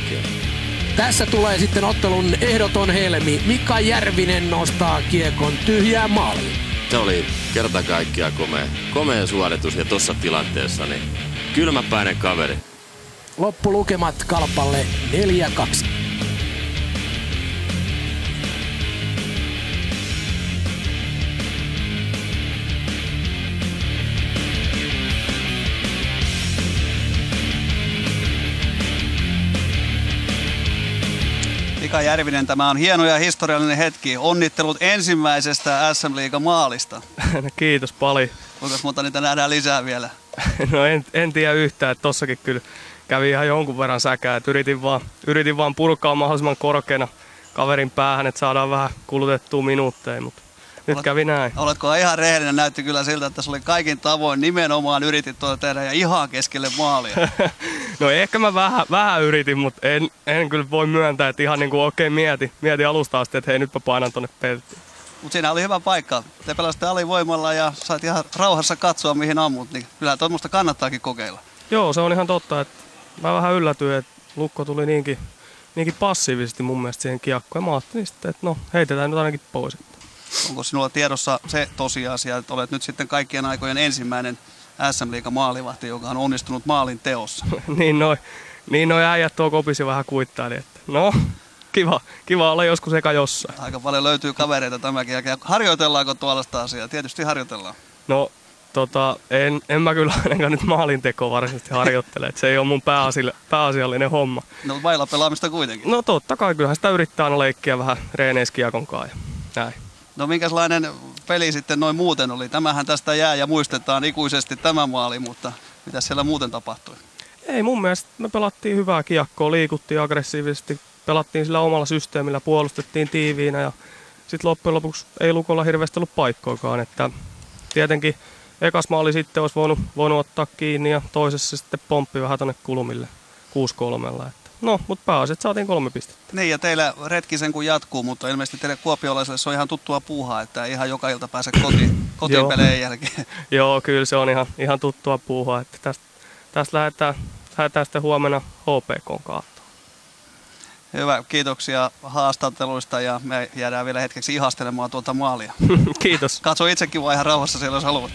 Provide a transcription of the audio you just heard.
kaikkea. Tässä tulee sitten ottelun ehdoton helmi. Mika Järvinen nostaa kiekon tyhjää maaliin. Se oli kerta kaikkiaan komea suoritus ja tuossa tilanteessa niin kylmäpäinen kaveri. Loppulukemat Kalpalle 4-2. Mika Järvinen, tämä on hieno ja historiallinen hetki. Onnittelut ensimmäisestä SM-liigan maalista. Kiitos paljon. Kuinka monta niitä nähdään lisää vielä? No en tiedä yhtään, että tossakin kyllä kävi ihan jonkun verran säkää. Yritin vaan purkaa mahdollisimman korkeana kaverin päähän, että saadaan vähän kulutettua minuutteja, mutta nyt kävi näin. Oletko ihan rehellinen? Näytti kyllä siltä, että se oli kaikin tavoin nimenomaan yritit tuota tehdä ja ihan keskelle maalia. No ehkä mä vähän yritin, mutta en kyllä voi myöntää, että ihan niin kuin oikein mieti alusta asti, että hei nytpä painan tonne peltiin. Mutta siinä oli hyvä paikka. Te pelasitte alivoimalla ja sait ihan rauhassa katsoa mihin ammut, niin kyllä tuommoista kannattaakin kokeilla. Joo, se on ihan totta, että mä vähän yllätyin, että Lukko tuli niinkin passiivisesti mun mielestä siihen kiekkoon. Ja mä ajattelin sitten, että no heitetään nyt ainakin pois. Onko sinulla tiedossa se tosiasia, että olet nyt sitten kaikkien aikojen ensimmäinen SM-liigan maalivahti, joka on onnistunut maalin teossa? niin noi äijät tuo kopisi vähän kuittaili, että no kiva olla joskus eka jossain. Aika paljon löytyy kavereita tämäkin jälkeen. Harjoitellaanko tuollaista asiaa? Tietysti harjoitellaan. No en mä kyllä ainakaan nyt maalintekoa varsinaisesti harjoittele, että se ei ole mun pääasiallinen homma. No vailla pelaamista kuitenkin. No totta kai, kyllähän sitä yrittää aina leikkiä vähän reeneissä kiekonkaan ja näin. No minkälainen peli sitten noin muuten oli? Tämähän tästä jää ja muistetaan ikuisesti tämä maali, mutta mitä siellä muuten tapahtui? Ei mun mielestä me pelattiin hyvää kiekkoa, liikuttiin aggressiivisesti, pelattiin sillä omalla systeemillä, puolustettiin tiiviinä ja sitten loppujen lopuksi ei Lukolla hirveästi ollut paikkoikaan, että tietenkin ekas maali sitten olisi voinut ottaa kiinni ja toisessa sitten pomppi vähän tonne kulmille 6-3. No, mutta pääasiassa saatiin 3 pistettä. Niin, ja teillä retki sen kun jatkuu, mutta ilmeisesti teille kuopiolaisille se on ihan tuttua puuhaa, että ei ihan joka ilta pääse kotiin pelejä jälkeen. Joo, kyllä se on ihan tuttua puuhaa, että tästä lähdetään sitten huomenna HPK:n kaattoon. Hyvä, kiitoksia haastatteluista ja me jäädään vielä hetkeksi ihastelemaan tuota maalia. Kiitos. Katso itsekin vaan ihan rauhassa siellä, jos haluat.